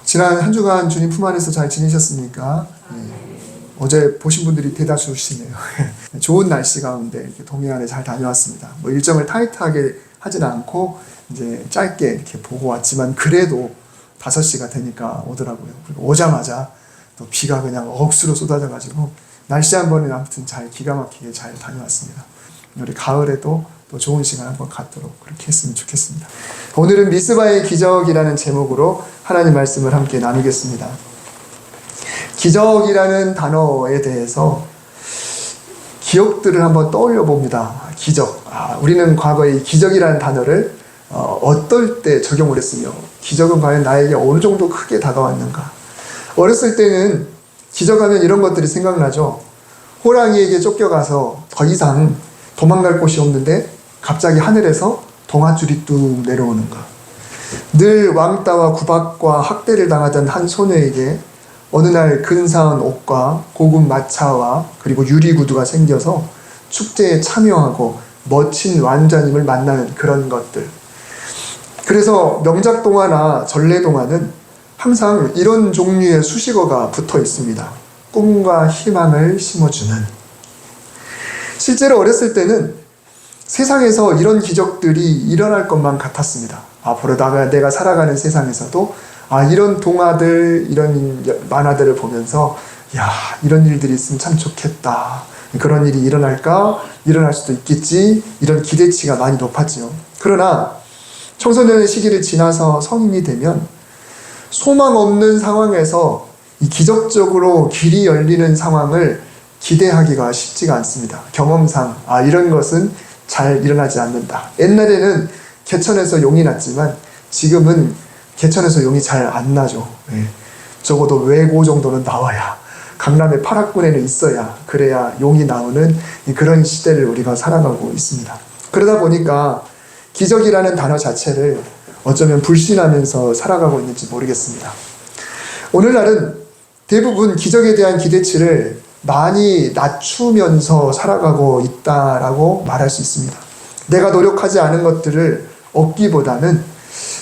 지난 한 주간 주님 품 안에서 잘 지내셨습니까? 어제 보신 분들이 대다수시네요. 좋은 날씨 가운데 이렇게 동해안에 잘 다녀왔습니다. 뭐 일정을 타이트하게 하지는 않고 이제 짧게 이렇게 보고 왔지만 그래도 5시가 되니까 오더라고요. 그리고 오자마자 또 비가 그냥 억수로 쏟아져가지고 날씨 한 번은 아무튼 잘 기가 막히게 잘 다녀왔습니다. 우리 가을에도 또 좋은 시간 한번 갖도록 그렇게 했으면 좋겠습니다. 오늘은 미스바의 기적이라는 제목으로 하나님 말씀을 함께 나누겠습니다. 기적이라는 단어에 대해서 기억들을 한번 떠올려 봅니다. 기적. 우리는 과거에 이 기적이라는 단어를 어떨 때 적용을 했으며 기적은 과연 나에게 어느 정도 크게 다가왔는가. 어렸을 때는 기적하면 이런 것들이 생각나죠. 호랑이에게 쫓겨가서 더 이상 도망갈 곳이 없는데 갑자기 하늘에서 동아줄이 뚝 내려오는 것. 늘 왕따와 구박과 학대를 당하던 한 소녀에게 어느 날 근사한 옷과 고급 마차와 그리고 유리구두가 생겨서 축제에 참여하고 멋진 왕자님을 만나는 그런 것들. 그래서 명작동화나 전래동화는 항상 이런 종류의 수식어가 붙어 있습니다. 꿈과 희망을 심어주는. 실제로 어렸을 때는 세상에서 이런 기적들이 일어날 것만 같았습니다. 앞으로 내가 살아가는 세상에서도 이런 동화들, 이런 만화들을 보면서 이런 일들이 있으면 참 좋겠다. 그런 일이 일어날까? 일어날 수도 있겠지. 이런 기대치가 많이 높았지요. 그러나 청소년의 시기를 지나서 성인이 되면 소망 없는 상황에서 이 기적적으로 길이 열리는 상황을 기대하기가 쉽지가 않습니다. 경험상 이런 것은 잘 일어나지 않는다. 옛날에는 개천에서 용이 났지만 지금은 개천에서 용이 잘 안 나죠. 적어도 외고 정도는 나와야, 강남의 파락군에는 있어야, 그래야 용이 나오는 그런 시대를 우리가 살아가고 있습니다. 그러다 보니까 기적이라는 단어 자체를 어쩌면 불신하면서 살아가고 있는지 모르겠습니다. 오늘날은 대부분 기적에 대한 기대치를 많이 낮추면서 살아가고 있다라고 말할 수 있습니다. 내가 노력하지 않은 것들을 얻기보다는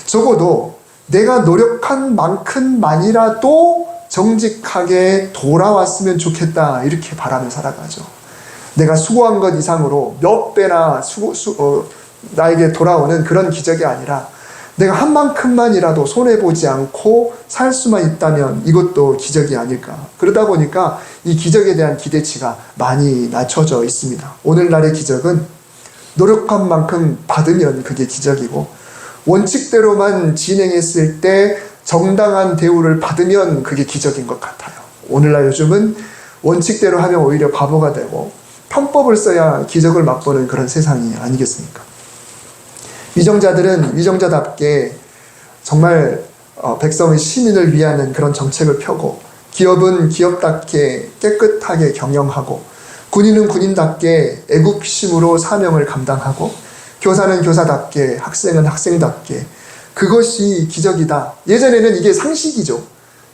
적어도 내가 노력한 만큼만이라도 정직하게 돌아왔으면 좋겠다, 이렇게 바라며 살아가죠. 내가 수고한 것 이상으로 몇 배나 나에게 돌아오는 그런 기적이 아니라 내가 한 만큼만이라도 손해보지 않고 살 수만 있다면 이것도 기적이 아닐까. 그러다 보니까 이 기적에 대한 기대치가 많이 낮춰져 있습니다. 오늘날의 기적은 노력한 만큼 받으면 그게 기적이고, 원칙대로만 진행했을 때 정당한 대우를 받으면 그게 기적인 것 같아요. 오늘날 요즘은 원칙대로 하면 오히려 바보가 되고 편법을 써야 기적을 맛보는 그런 세상이 아니겠습니까? 위정자들은 위정자답게 정말 백성의 시민을 위하는 그런 정책을 펴고, 기업은 기업답게 깨끗하게 경영하고, 군인은 군인답게 애국심으로 사명을 감당하고, 교사는 교사답게, 학생은 학생답게, 그것이 기적이다. 예전에는 이게 상식이죠.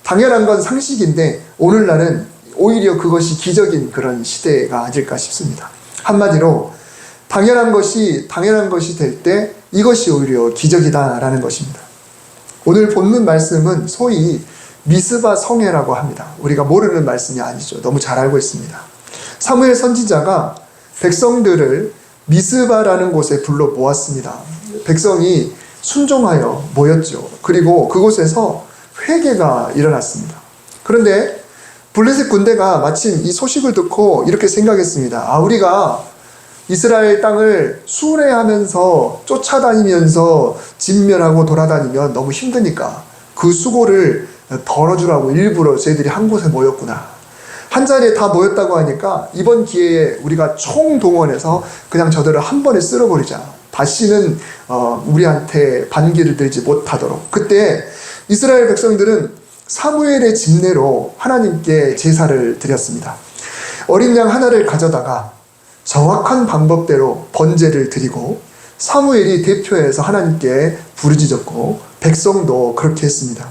당연한 건 상식인데 오늘날은 오히려 그것이 기적인 그런 시대가 아닐까 싶습니다. 한마디로 당연한 것이 될 때 이것이 오히려 기적이다라는 것입니다. 오늘 본문 말씀은 소위 미스바 성회라고 합니다. 우리가 모르는 말씀이 아니죠. 너무 잘 알고 있습니다. 사무엘 선지자가 백성들을 미스바라는 곳에 불러 모았습니다. 백성이 순종하여 모였죠. 그리고 그곳에서 회개가 일어났습니다. 그런데 블레셋 군대가 마침 이 소식을 듣고 이렇게 생각했습니다. 우리가 이스라엘 땅을 수레하면서 쫓아다니면서 진멸하고 돌아다니면 너무 힘드니까 그 수고를 덜어주라고 일부러 저희들이 한 곳에 모였구나. 한 자리에 다 모였다고 하니까 이번 기회에 우리가 총동원해서 그냥 저들을 한 번에 쓸어버리자. 다시는 우리한테 반기를 들지 못하도록. 그때 이스라엘 백성들은 사무엘의 집례로 하나님께 제사를 드렸습니다. 어린 양 하나를 가져다가 정확한 방법대로 번제를 드리고, 사무엘이 대표해서 하나님께 부르짖었고 백성도 그렇게 했습니다.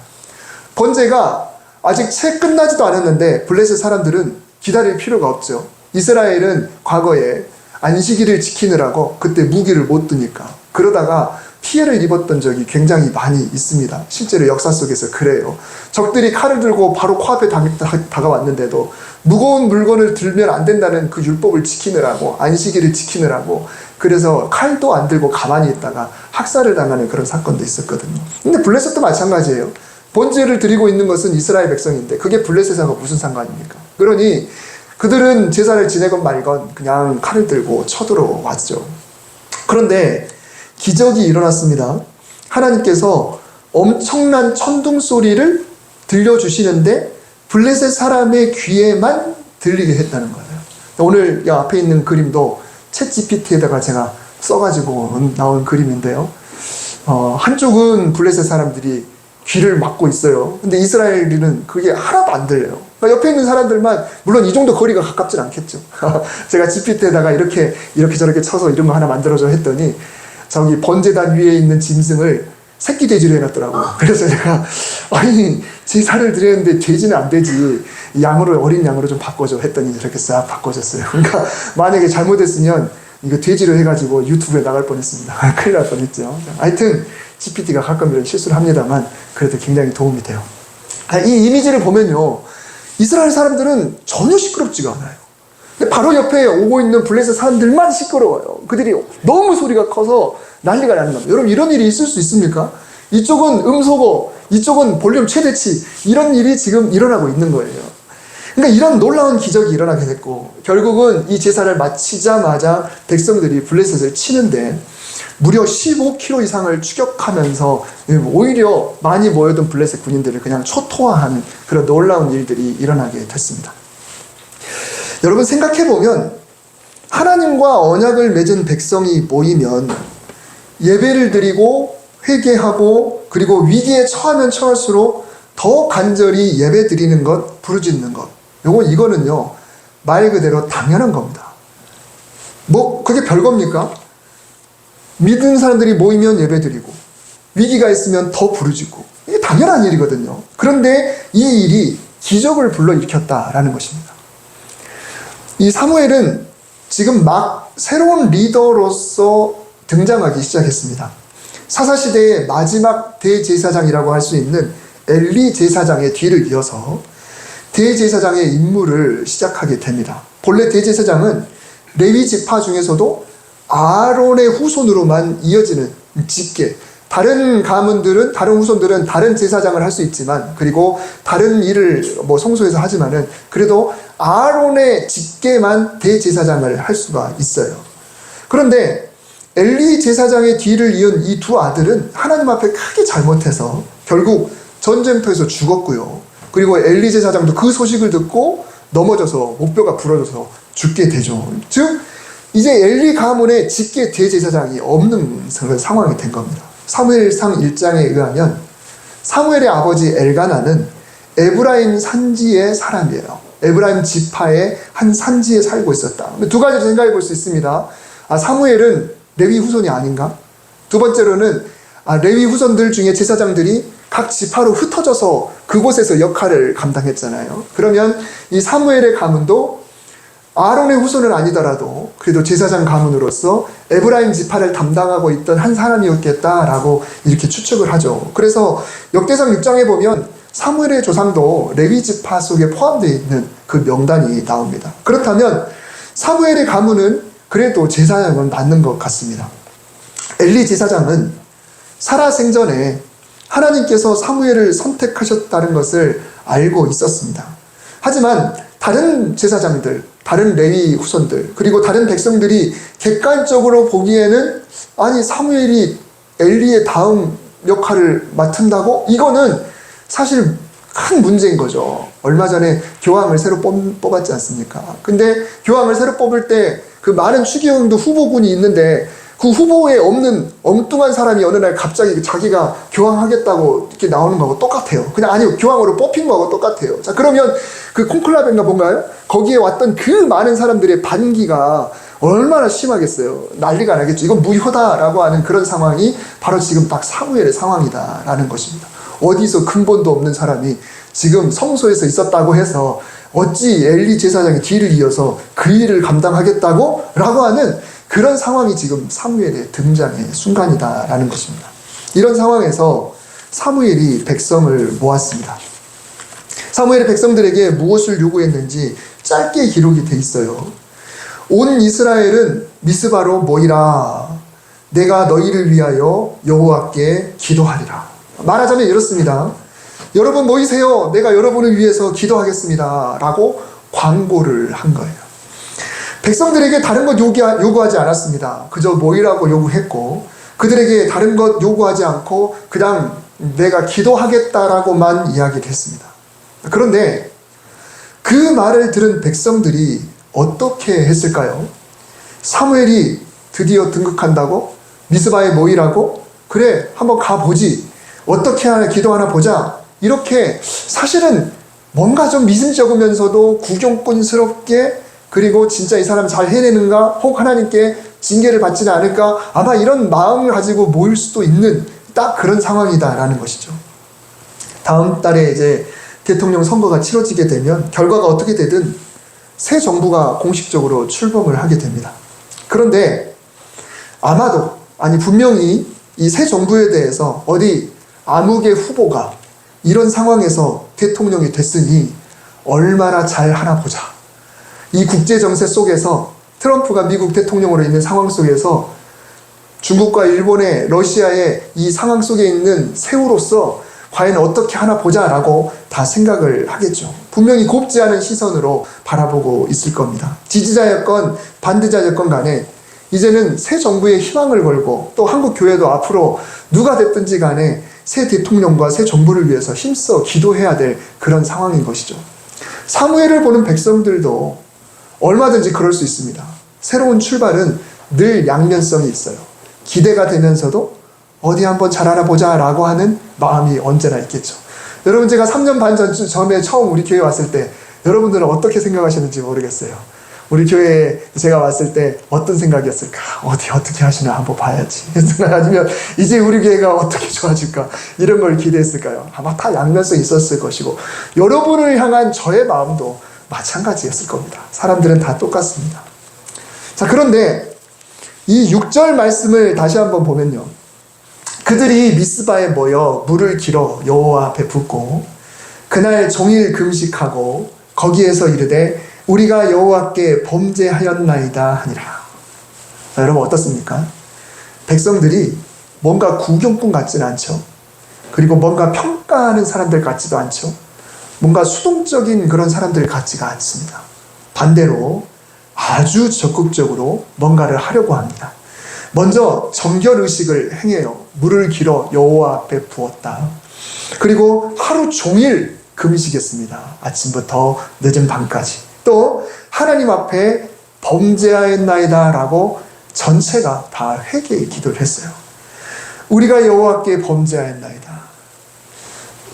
번제가 아직 채 끝나지도 않았는데 블레셋 사람들은 기다릴 필요가 없죠. 이스라엘은 과거에 안식일을 지키느라고 그때 무기를 못 드니까. 그러다가 피해를 입었던 적이 굉장히 많이 있습니다. 실제로 역사 속에서 그래요. 적들이 칼을 들고 바로 코앞에 다가왔는데도 무거운 물건을 들면 안 된다는 그 율법을 지키느라고, 안식일을 지키느라고, 그래서 칼도 안 들고 가만히 있다가 학살을 당하는 그런 사건도 있었거든요. 근데 블레셋도 마찬가지예요. 번제를 드리고 있는 것은 이스라엘 백성인데 그게 블레셋하고 무슨 상관입니까? 그러니 그들은 제사를 지내건 말건 그냥 칼을 들고 쳐들어왔죠. 그런데 기적이 일어났습니다. 하나님께서 엄청난 천둥 소리를 들려주시는데 블레셋 사람의 귀에만 들리게 했다는 거예요. 오늘 이 앞에 있는 그림도 챗GPT에다가 제가 써가지고 나온 그림인데요. 한쪽은 블레셋 사람들이 귀를 막고 있어요. 근데 이스라엘은 그게 하나도 안 들려요. 그러니까 옆에 있는 사람들만, 물론 이 정도 거리가 가깝진 않겠죠. 제가 GPT에다가 이렇게 저렇게 쳐서 이런 거 하나 만들어줘 했더니 저기 번제단 위에 있는 짐승을 새끼 돼지로 해놨더라고요. 그래서 제가 아니 제사를 드렸는데 돼지는 안 되지, 양으로, 어린 양으로 좀 바꿔줘 했더니 이렇게 싹 바꿔줬어요. 그러니까 만약에 잘못했으면 이거 돼지로 해가지고 유튜브에 나갈 뻔했습니다. 큰일 날 뻔했죠. 하여튼 GPT가 가끔 이런 실수를 합니다만 그래도 굉장히 도움이 돼요. 이 이미지를 보면요, 이스라엘 사람들은 전혀 시끄럽지가 않아요. 근데 바로 옆에 오고 있는 블레셋 사람들만 시끄러워요. 그들이 너무 소리가 커서 난리가 나는 겁니다. 여러분, 이런 일이 있을 수 있습니까? 이쪽은 음소거, 이쪽은 볼륨 최대치, 이런 일이 지금 일어나고 있는 거예요. 그러니까 이런 놀라운 기적이 일어나게 됐고, 결국은 이 제사를 마치자마자 백성들이 블레셋을 치는데 무려 15km 이상을 추격하면서 오히려 많이 모여든 블레셋 군인들을 그냥 초토화하는 그런 놀라운 일들이 일어나게 됐습니다. 여러분, 생각해보면 하나님과 언약을 맺은 백성이 모이면 예배를 드리고 회개하고 그리고 위기에 처하면 처할수록 더 간절히 예배 드리는 것, 부르짖는 것, 이거는요 말 그대로 당연한 겁니다. 뭐 그게 별겁니까? 믿는 사람들이 모이면 예배 드리고 위기가 있으면 더 부르짖고, 이게 당연한 일이거든요. 그런데 이 일이 기적을 불러일으켰다라는 것입니다. 이 사무엘은 지금 막 새로운 리더로서 등장하기 시작했습니다. 사사시대의 마지막 대제사장이라고 할 수 있는 엘리 제사장의 뒤를 이어서 대제사장의 임무를 시작하게 됩니다. 본래 대제사장은 레위 지파 중에서도 아론의 후손으로만 이어지는 직계, 다른 가문들은, 다른 후손들은 다른 제사장을 할 수 있지만, 그리고 다른 일을 성소에서 하지만은 그래도 아론의 직계만 대제사장을 할 수가 있어요. 그런데 엘리 제사장의 뒤를 이은 이 두 아들은 하나님 앞에 크게 잘못해서 결국 전쟁터에서 죽었고요. 그리고 엘리 제사장도 그 소식을 듣고 넘어져서 목뼈가 부러져서 죽게 되죠. 즉 이제 엘리 가문의 직계 대제사장이 없는 상황이 된 겁니다. 사무엘상 1장에 의하면 사무엘의 아버지 엘가나는 에브라임 산지의 사람이에요. 에브라임 지파의 한 산지에 살고 있었다. 두 가지로 생각해 볼 수 있습니다. 사무엘은 레위 후손이 아닌가? 두 번째로는 레위 후손들 중에 제사장들이 각 지파로 흩어져서 그곳에서 역할을 감당했잖아요. 그러면 이 사무엘의 가문도 아론의 후손은 아니더라도 그래도 제사장 가문으로서 에브라임 지파를 담당하고 있던 한 사람이었겠다라고 이렇게 추측을 하죠. 그래서 역대상 6장에 보면 사무엘의 조상도 레위 지파 속에 포함되어 있는 그 명단이 나옵니다. 그렇다면 사무엘의 가문은 그래도 제사장은 맞는 것 같습니다. 엘리 제사장은 살아생전에 하나님께서 사무엘을 선택하셨다는 것을 알고 있었습니다. 하지만 다른 제사장들, 다른 레위 후손들, 그리고 다른 백성들이 객관적으로 보기에는 아니 사무엘이 엘리의 다음 역할을 맡은다고? 이거는 사실 큰 문제인 거죠. 얼마 전에 교황을 새로 뽑았지 않습니까? 근데 교황을 새로 뽑을 때 그 많은 추기경도 후보군이 있는데 그 후보에 없는 엉뚱한 사람이 어느 날 갑자기 자기가 교황하겠다고 이렇게 나오는 거하고 똑같아요. 그냥 아니 교황으로 뽑힌 거하고 똑같아요. 자, 그러면 그 콘클라베인가 뭔가요? 거기에 왔던 그 많은 사람들의 반기가 얼마나 심하겠어요. 난리가 나겠죠. 이건 무효다라고 하는 그런 상황이 바로 지금 딱 사무엘의 상황이다라는 것입니다. 어디서 근본도 없는 사람이 지금 성소에서 있었다고 해서 어찌 엘리 제사장의 뒤를 이어서 그 일을 감당하겠다고? 라고 하는 그런 상황이 지금 사무엘의 등장의 순간이다라는 것입니다. 이런 상황에서 사무엘이 백성을 모았습니다. 사무엘이 백성들에게 무엇을 요구했는지 짧게 기록이 돼 있어요. 온 이스라엘은 미스바로 모이라. 내가 너희를 위하여 여호와께 기도하리라. 말하자면 이렇습니다. 여러분 모이세요. 내가 여러분을 위해서 기도하겠습니다. 라고 광고를 한 거예요. 백성들에게 다른 것 요구하지 않았습니다. 그저 모이라고 요구했고, 그들에게 다른 것 요구하지 않고 그냥 내가 기도하겠다라고만 이야기를 했습니다. 그런데 그 말을 들은 백성들이 어떻게 했을까요? 사무엘이 드디어 등극한다고? 미스바에 모이라고? 그래, 한번 가보지. 어떻게 하나 기도 하나 보자. 이렇게 사실은 뭔가 좀 미심쩍으면서도 구경꾼스럽게, 그리고 진짜 이 사람 잘 해내는가? 혹 하나님께 징계를 받지는 않을까? 아마 이런 마음을 가지고 모일 수도 있는 딱 그런 상황이다라는 것이죠. 다음 달에 이제 대통령 선거가 치러지게 되면 결과가 어떻게 되든 새 정부가 공식적으로 출범을 하게 됩니다. 그런데 아마도, 아니 분명히 이 새 정부에 대해서 어디 아무개 후보가 이런 상황에서 대통령이 됐으니 얼마나 잘 하나 보자. 이 국제 정세 속에서 트럼프가 미국 대통령으로 있는 상황 속에서 중국과 일본의, 러시아의 이 상황 속에 있는 새우로서 과연 어떻게 하나 보자라고 다 생각을 하겠죠. 분명히 곱지 않은 시선으로 바라보고 있을 겁니다. 지지자였건 반대자였건 간에 이제는 새 정부에 희망을 걸고, 또 한국 교회도 앞으로 누가 됐든지 간에 새 대통령과 새 정부를 위해서 힘써 기도해야 될 그런 상황인 것이죠. 사무엘을 보는 백성들도 얼마든지 그럴 수 있습니다. 새로운 출발은 늘 양면성이 있어요. 기대가 되면서도 어디 한번 잘하나 보자 라고 하는 마음이 언제나 있겠죠. 여러분, 제가 3년 반 전에 처음 우리 교회 왔을 때 여러분들은 어떻게 생각하셨는지 모르겠어요. 우리 교회에 제가 왔을 때 어떤 생각이었을까? 어떻게 하시나 한번 봐야지. 아니면 이제 우리 교회가 어떻게 좋아질까? 이런 걸 기대했을까요? 아마 다 양면성이 있었을 것이고, 여러분을 향한 저의 마음도 마찬가지였을 겁니다. 사람들은 다 똑같습니다. 자, 그런데 이 6절 말씀을 다시 한번 보면요. 그들이 미스바에 모여 물을 길어 여호와 앞에 붓고 그날 종일 금식하고 거기에서 이르되 우리가 여호와께 범죄하였나이다 하니라. 자, 여러분 어떻습니까? 백성들이 뭔가 구경꾼 같지는 않죠. 그리고 뭔가 평가하는 사람들 같지도 않죠. 뭔가 수동적인 그런 사람들 같지가 않습니다. 반대로 아주 적극적으로 뭔가를 하려고 합니다. 먼저 정결의식을 행해요. 물을 길어 여호와 앞에 부었다. 그리고 하루 종일 금식했습니다. 아침부터 늦은 밤까지. 또 하나님 앞에 범죄하였나이다 라고 전체가 다 회개의 기도를 했어요. 우리가 여호와께 범죄하였나이다.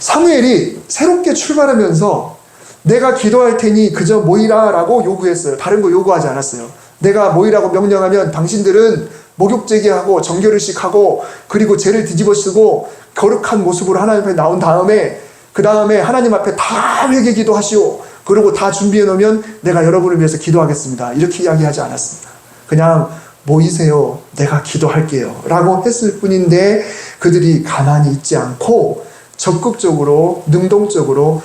사무엘이 새롭게 출발하면서 내가 기도할 테니 그저 모이라 라고 요구했어요. 다른 거 요구하지 않았어요. 내가 모이라고 명령하면 당신들은 목욕제기하고 정결의식하고 그리고 죄를 뒤집어쓰고 거룩한 모습으로 하나님 앞에 나온 다음에 그 다음에 하나님 앞에 다 회개 기도하시오. 그리고 다 준비해 놓으면 내가 여러분을 위해서 기도하겠습니다. 이렇게 이야기하지 않았습니다. 그냥 모이세요. 내가 기도할게요. 라고 했을 뿐인데 그들이 가만히 있지 않고 적극적으로 능동적으로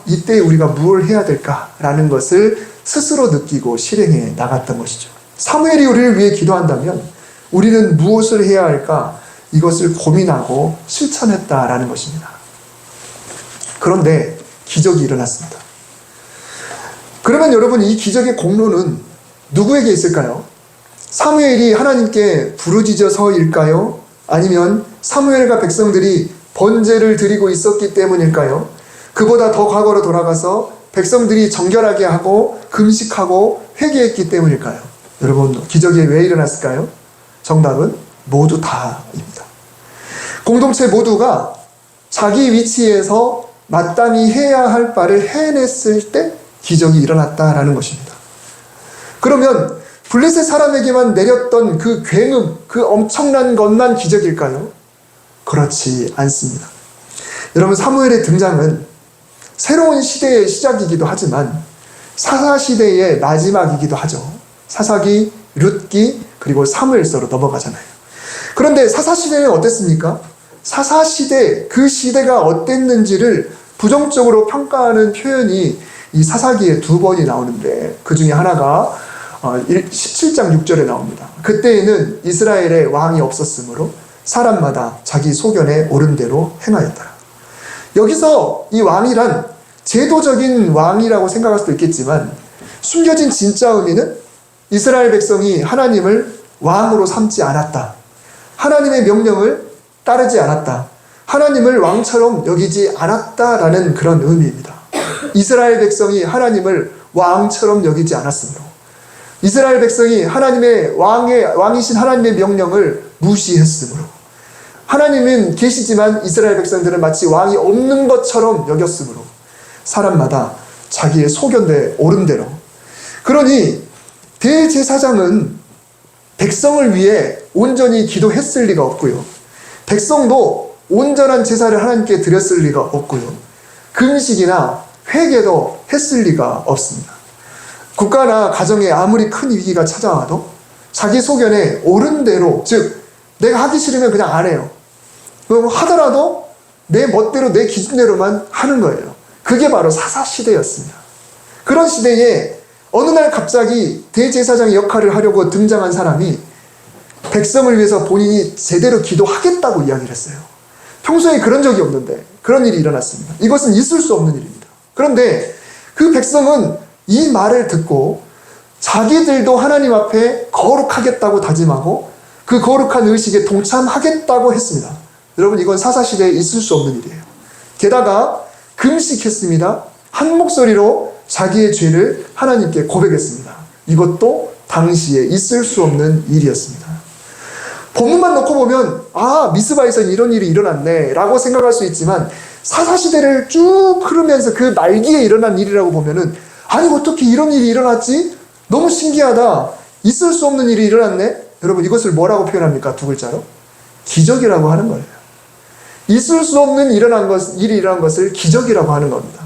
이때 우리가 뭘 해야 될까라는 것을 스스로 느끼고 실행해 나갔던 것이죠. 사무엘이 우리를 위해 기도한다면 우리는 무엇을 해야 할까? 이것을 고민하고 실천했다라는 것입니다. 그런데 기적이 일어났습니다. 그러면 여러분, 이 기적의 공로는 누구에게 있을까요? 사무엘이 하나님께 부르짖어서일까요? 아니면 사무엘과 백성들이 번제를 드리고 있었기 때문일까요? 그보다 더 과거로 돌아가서 백성들이 정결하게 하고 금식하고 회개했기 때문일까요? 여러분, 기적이 왜 일어났을까요? 정답은 모두 다입니다. 공동체 모두가 자기 위치에서 마땅히 해야 할 바를 해냈을 때 기적이 일어났다라는 것입니다. 그러면 블레셋 사람에게만 내렸던 그 굉음, 그 엄청난 것만 기적일까요? 그렇지 않습니다. 여러분, 사무엘의 등장은 새로운 시대의 시작이기도 하지만 사사시대의 마지막이기도 하죠. 사사기, 룻기, 그리고 사무엘서로 넘어가잖아요. 그런데 사사시대는 어땠습니까? 사사시대, 그 시대가 어땠는지를 부정적으로 평가하는 표현이 이 사사기에 2번이 나오는데 그 중에 하나가 17장 6절에 나옵니다. 그때에는 이스라엘에 왕이 없었으므로 사람마다 자기 소견에 옳은 대로 행하였더라. 여기서 이 왕이란 제도적인 왕이라고 생각할 수도 있겠지만 숨겨진 진짜 의미는 이스라엘 백성이 하나님을 왕으로 삼지 않았다. 하나님의 명령을 따르지 않았다. 하나님을 왕처럼 여기지 않았다라는 그런 의미입니다. 이스라엘 백성이 하나님을 왕처럼 여기지 않았으므로 이스라엘 백성이 하나님의 왕이신 하나님의 명령을 무시했으므로 하나님은 계시지만 이스라엘 백성들은 마치 왕이 없는 것처럼 여겼으므로 사람마다 자기의 소견에 옳은 대로. 그러니 대제사장은 백성을 위해 온전히 기도했을 리가 없고요. 백성도 온전한 제사를 하나님께 드렸을 리가 없고요. 금식이나 회개도 했을 리가 없습니다. 국가나 가정에 아무리 큰 위기가 찾아와도 자기 소견에 옳은 대로, 즉 내가 하기 싫으면 그냥 안 해요. 그럼 하더라도 내 멋대로 내 기준대로만 하는 거예요. 그게 바로 사사시대였습니다. 그런 시대에 어느 날 갑자기 대제사장의 역할을 하려고 등장한 사람이 백성을 위해서 본인이 제대로 기도하겠다고 이야기를 했어요. 평소에 그런 적이 없는데 그런 일이 일어났습니다. 이것은 있을 수 없는 일입니다. 그런데 그 백성은 이 말을 듣고 자기들도 하나님 앞에 거룩하겠다고 다짐하고 그 거룩한 의식에 동참하겠다고 했습니다. 여러분, 이건 사사시대에 있을 수 없는 일이에요. 게다가 금식했습니다. 한 목소리로 자기의 죄를 하나님께 고백했습니다. 이것도 당시에 있을 수 없는 일이었습니다. 본문만 놓고 보면 미스바에서 이런 일이 일어났네 라고 생각할 수 있지만 사사시대를 쭉 흐르면서 그 말기에 일어난 일이라고 보면은 아니 어떻게 이런 일이 일어났지? 너무 신기하다. 있을 수 없는 일이 일어났네. 여러분, 이것을 뭐라고 표현합니까? 2글자로 기적이라고 하는 거예요. 있을 수 없는 일이 일어난 것을 기적이라고 하는 겁니다.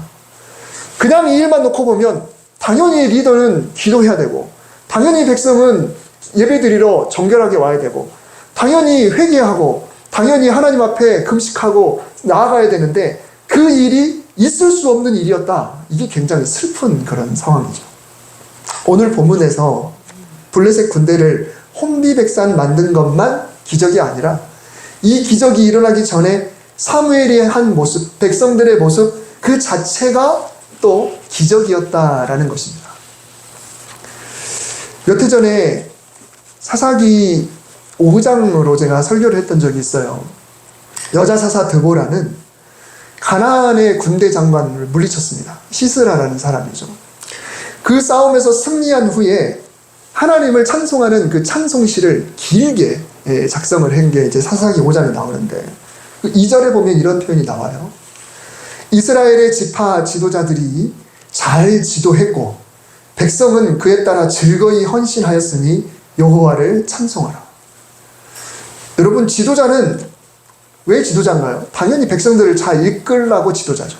그냥 이 일만 놓고 보면 당연히 리더는 기도해야 되고 당연히 백성은 예배드리러 정결하게 와야 되고 당연히 회개하고 당연히 하나님 앞에 금식하고 나아가야 되는데 그 일이 있을 수 없는 일이었다. 이게 굉장히 슬픈 그런 상황이죠. 오늘 본문에서 블레셋 군대를 혼비백산 만든 것만 기적이 아니라 이 기적이 일어나기 전에 사무엘이 한 모습, 백성들의 모습 그 자체가 또 기적이었다라는 것입니다. 몇 해 전에 사사기 5장으로 제가 설교를 했던 적이 있어요. 여자 사사 드보라는 가나안의 군대 장관을 물리쳤습니다. 시스라라는 사람이죠. 그 싸움에서 승리한 후에 하나님을 찬송하는 그 찬송시를 길게 작성을 한 게 이제 사사기 5장에 나오는데 2절에 보면 이런 표현이 나와요. 이스라엘의 지파 지도자들이 잘 지도했고 백성은 그에 따라 즐거이 헌신하였으니 여호와를 찬송하라. 여러분, 지도자는 왜 지도자인가요? 당연히 백성들을 잘 이끌라고 지도자죠.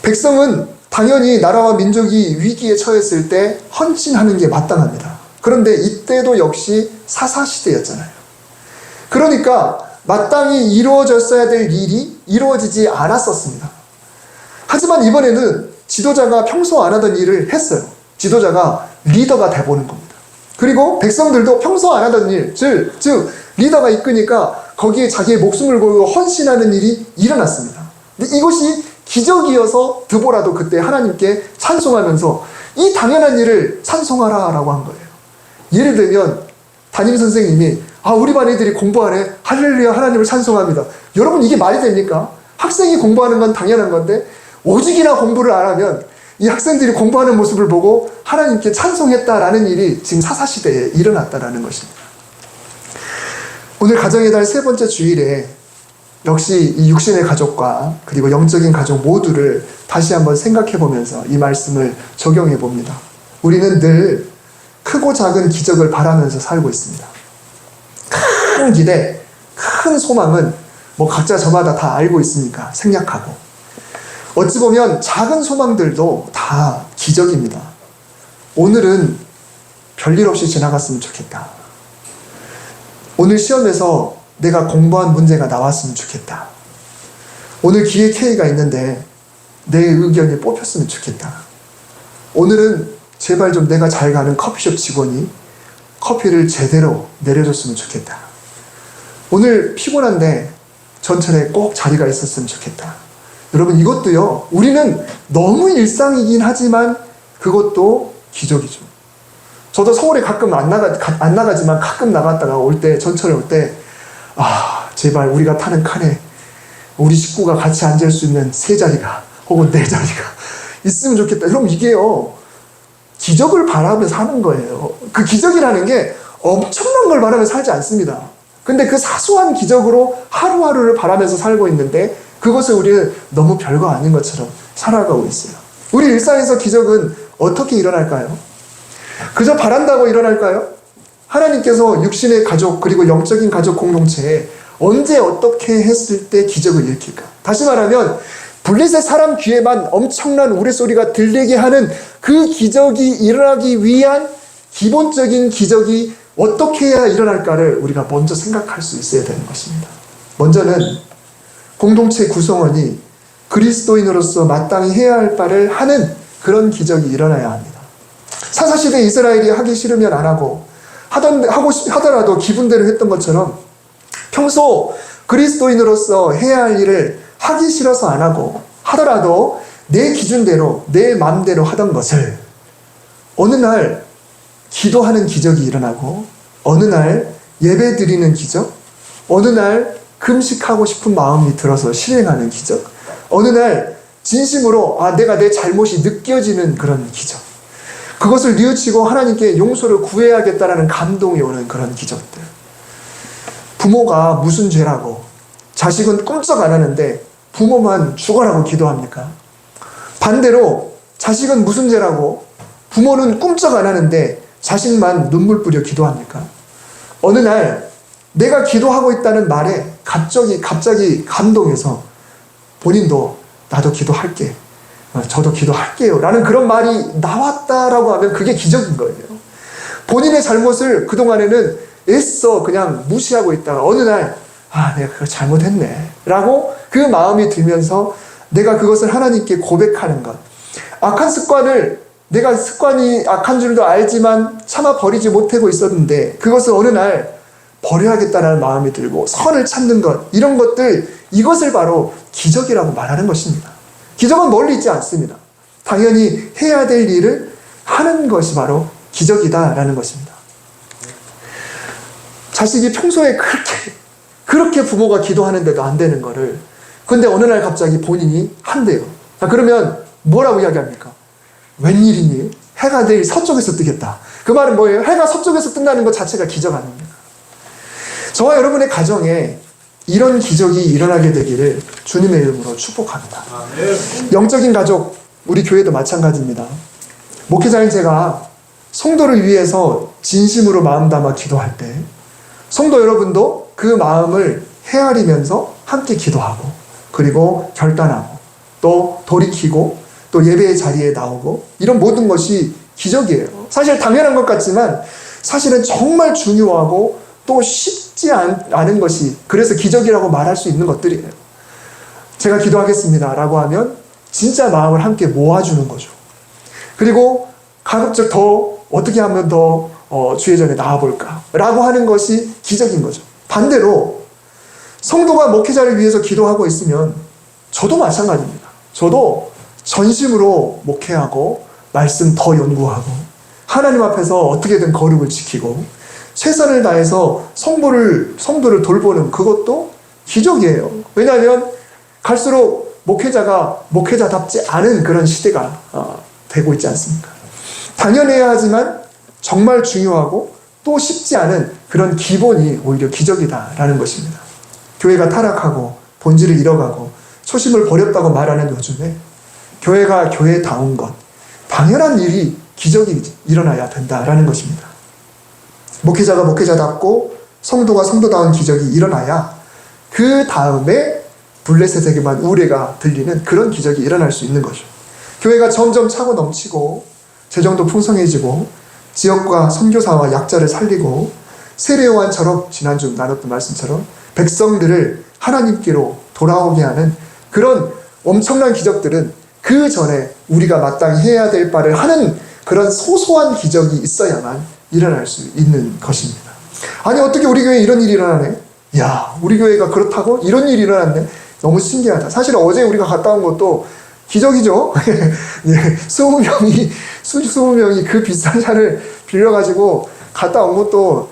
백성은 당연히 나라와 민족이 위기에 처했을 때 헌신하는 게 마땅합니다. 그런데 이때도 역시 사사시대였잖아요. 그러니까 마땅히 이루어졌어야 될 일이 이루어지지 않았었습니다. 하지만 이번에는 지도자가 평소 안 하던 일을 했어요. 지도자가 리더가 돼보는 겁니다. 그리고 백성들도 평소 안 하던 일, 즉 리더가 이끄니까 거기에 자기의 목숨을 걸고 헌신하는 일이 일어났습니다. 근데 이것이 기적이어서 드보라도 그때 하나님께 찬송하면서 이 당연한 일을 찬송하라라고 한 거예요. 예를 들면 담임선생님이 우리 반 애들이 공부하네. 할렐루야, 하나님을 찬송합니다. 여러분, 이게 말이 됩니까? 학생이 공부하는 건 당연한 건데 오직이나 공부를 안 하면 이 학생들이 공부하는 모습을 보고 하나님께 찬송했다라는 일이 지금 사사시대에 일어났다라는 것입니다. 오늘 가정의 달 3번째 주일에 역시 이 육신의 가족과 그리고 영적인 가족 모두를 다시 한번 생각해 보면서 이 말씀을 적용해 봅니다. 우리는 늘 크고 작은 기적을 바라면서 살고 있습니다. 큰 기대, 큰 소망은 각자 저마다 다 알고 있으니까 생략하고, 어찌 보면 작은 소망들도 다 기적입니다. 오늘은 별일 없이 지나갔으면 좋겠다. 오늘 시험에서 내가 공부한 문제가 나왔으면 좋겠다. 오늘 기획 회의가 있는데 내 의견이 뽑혔으면 좋겠다. 오늘은 제발 좀 내가 잘 가는 커피숍 직원이 커피를 제대로 내려줬으면 좋겠다. 오늘 피곤한데 전철에 꼭 자리가 있었으면 좋겠다. 여러분, 이것도요, 우리는 너무 일상이긴 하지만 그것도 기적이죠. 저도 서울에 가끔 안 나가지만 가끔 나갔다가 올 때, 전철에 올 때, 제발 우리가 타는 칸에 우리 식구가 같이 앉을 수 있는 3자리가 혹은 4자리가 있으면 좋겠다. 그럼 이게요, 기적을 바라면서 사는 거예요. 그 기적이라는 게 엄청난 걸 바라면서 살지 않습니다. 근데 그 사소한 기적으로 하루하루를 바라면서 살고 있는데 그것을 우리는 너무 별거 아닌 것처럼 살아가고 있어요. 우리 일상에서 기적은 어떻게 일어날까요? 그저 바란다고 일어날까요? 하나님께서 육신의 가족 그리고 영적인 가족 공동체에 언제 어떻게 했을 때 기적을 일으킬까? 다시 말하면 블레셋 사람 귀에만 엄청난 우레소리가 들리게 하는 그 기적이 일어나기 위한 기본적인 기적이 어떻게 해야 일어날까를 우리가 먼저 생각할 수 있어야 되는 것입니다. 먼저는 공동체 구성원이 그리스도인으로서 마땅히 해야 할 바를 하는 그런 기적이 일어나야 합니다. 사사시대 이스라엘이 하기 싫으면 안 하고 하더라도 기분대로 했던 것처럼 평소 그리스도인으로서 해야 할 일을 하기 싫어서 안 하고 하더라도 내 기준대로 내 마음대로 하던 것을 어느 날 기도하는 기적이 일어나고 어느 날 예배 드리는 기적, 어느 날 금식하고 싶은 마음이 들어서 실행하는 기적, 어느 날 진심으로 내가 내 잘못이 느껴지는 그런 기적, 그것을 뉘우치고 하나님께 용서를 구해야겠다라는 감동이 오는 그런 기적들. 부모가 무슨 죄라고 자식은 꿈쩍 안 하는데 부모만 죽어라고 기도합니까? 반대로 자식은 무슨 죄라고 부모는 꿈쩍 안 하는데 자식만 눈물 뿌려 기도합니까? 어느 날 내가 기도하고 있다는 말에 갑자기 감동해서 본인도 나도 기도할게, 저도 기도할게요 라는 그런 말이 나왔다라고 하면 그게 기적인 거예요. 본인의 잘못을 그동안에는 애써 그냥 무시하고 있다가 어느 날 내가 그걸 잘못했네 라고 그 마음이 들면서 내가 그것을 하나님께 고백하는 것, 악한 습관을 내가 습관이 악한 줄도 알지만 참아 버리지 못하고 있었는데 그것을 어느 날 버려야겠다는 마음이 들고 선을 찾는 것, 이런 것들, 이것을 바로 기적이라고 말하는 것입니다. 기적은 멀리 있지 않습니다. 당연히 해야 될 일을 하는 것이 바로 기적이다라는 것입니다. 자식이 평소에 그렇게 부모가 기도하는데도 안 되는 거를 근데 어느 날 갑자기 본인이 한대요. 그러면 뭐라고 이야기합니까? 웬일이니? 해가 내일 서쪽에서 뜨겠다. 그 말은 뭐예요? 해가 서쪽에서 뜬다는 것 자체가 기적 아닙니까? 저와 여러분의 가정에 이런 기적이 일어나게 되기를 주님의 이름으로 축복합니다. 영적인 가족, 우리 교회도 마찬가지입니다. 목회자인 제가 성도를 위해서 진심으로 마음 담아 기도할 때 성도 여러분도 그 마음을 헤아리면서 함께 기도하고 그리고 결단하고 또 돌이키고 또 예배의 자리에 나오고 이런 모든 것이 기적이에요. 사실 당연한 것 같지만 사실은 정말 중요하고 또 쉽지 않은 것이, 그래서 기적이라고 말할 수 있는 것들이에요. 제가 기도하겠습니다 라고 하면 진짜 마음을 함께 모아주는 거죠. 그리고 가급적 더 어떻게 하면 더 주의 전에 나와볼까 라고 하는 것이 기적인 거죠. 반대로 성도가 목회자를 위해서 기도하고 있으면 저도 마찬가지입니다. 저도 전심으로 목회하고 말씀 더 연구하고 하나님 앞에서 어떻게든 거룩을 지키고 최선을 다해서 성도를 돌보는 그것도 기적이에요. 왜냐하면 갈수록 목회자가 목회자답지 않은 그런 시대가 되고 있지 않습니까? 당연해야 하지만 정말 중요하고 또 쉽지 않은 그런 기본이 오히려 기적이다라는 것입니다. 교회가 타락하고 본질을 잃어가고 초심을 버렸다고 말하는 요즘에 교회가 교회다운 것, 당연한 일이 기적이 일어나야 된다라는 것입니다. 목회자가 목회자답고 성도가 성도다운 기적이 일어나야 그 다음에 블레셋에게만 우레가 들리는 그런 기적이 일어날 수 있는 거죠. 교회가 점점 차고 넘치고 재정도 풍성해지고 지역과 선교사와 약자를 살리고 세례요한처럼 지난주 나눴던 말씀처럼 백성들을 하나님께로 돌아오게 하는 그런 엄청난 기적들은 그 전에 우리가 마땅히 해야 될 바를 하는 그런 소소한 기적이 있어야만 일어날 수 있는 것입니다. 아니 어떻게 우리 교회에 이런 일이 일어나네? 야, 우리 교회가 그렇다고? 이런 일이 일어났네? 너무 신기하다. 사실 어제 우리가 갔다 온 것도 기적이죠. 20명이 그 비싼 차를 빌려가지고 갔다 온 것도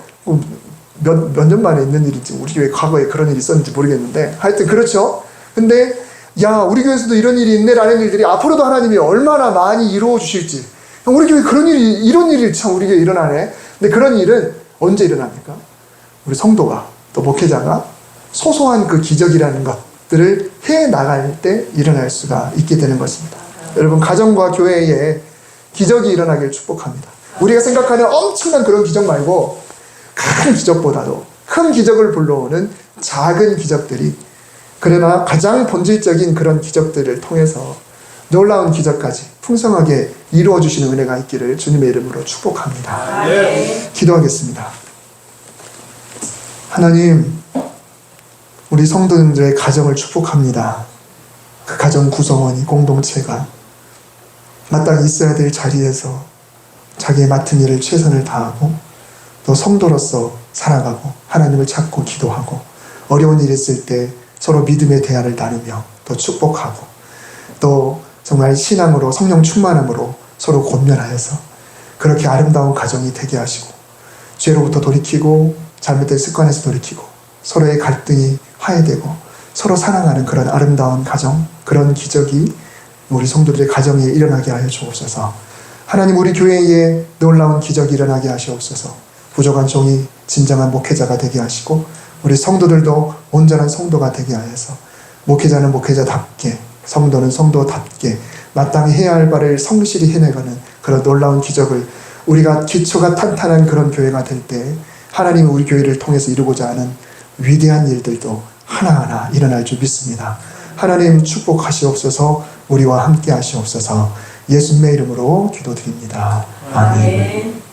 몇 년 만에 있는 일인지, 우리 교회 과거에 그런 일이 있었는지 모르겠는데 하여튼 그렇죠. 근데 야, 우리 교회에서도 이런 일이 있네 라는 일들이 앞으로도 하나님이 얼마나 많이 이루어 주실지, 우리 교회 그런 일이, 이런 일이 참 우리 교회에 일어나네. 근데 그런 일은 언제 일어납니까? 우리 성도가 또 목회자가 소소한 그 기적이라는 것들을 해 나갈 때 일어날 수가 있게 되는 것입니다. 여러분, 가정과 교회에 기적이 일어나길 축복합니다. 우리가 생각하는 엄청난 그런 기적 말고 큰 기적보다도 큰 기적을 불러오는 작은 기적들이, 그러나 가장 본질적인 그런 기적들을 통해서 놀라운 기적까지 풍성하게 이루어 주시는 은혜가 있기를 주님의 이름으로 축복합니다. 기도하겠습니다. 하나님, 우리 성도님들의 가정을 축복합니다. 그 가정 구성원이, 공동체가 마땅히 있어야 될 자리에서 자기의 맡은 일을 최선을 다하고 또 성도로서 살아가고 하나님을 찾고 기도하고 어려운 일이 있을 때 서로 믿음의 대화를 나누며 또 축복하고 또 정말 신앙으로 성령 충만함으로 서로 권면하여서 그렇게 아름다운 가정이 되게 하시고 죄로부터 돌이키고 잘못된 습관에서 돌이키고 서로의 갈등이 화해되고 서로 사랑하는 그런 아름다운 가정, 그런 기적이 우리 성도들의 가정에 일어나게 하여 주옵소서. 하나님, 우리 교회에 놀라운 기적이 일어나게 하시옵소서. 부족한 종이 진정한 목회자가 되게 하시고 우리 성도들도 온전한 성도가 되게 하여서 목회자는 목회자답게, 성도는 성도답게 마땅히 해야 할 바를 성실히 해내가는 그런 놀라운 기적을, 우리가 기초가 탄탄한 그런 교회가 될 때 하나님이 우리 교회를 통해서 이루고자 하는 위대한 일들도 하나하나 일어날 줄 믿습니다. 하나님 축복하시옵소서. 우리와 함께 하시옵소서. 예수님의 이름으로 기도드립니다. 아멘.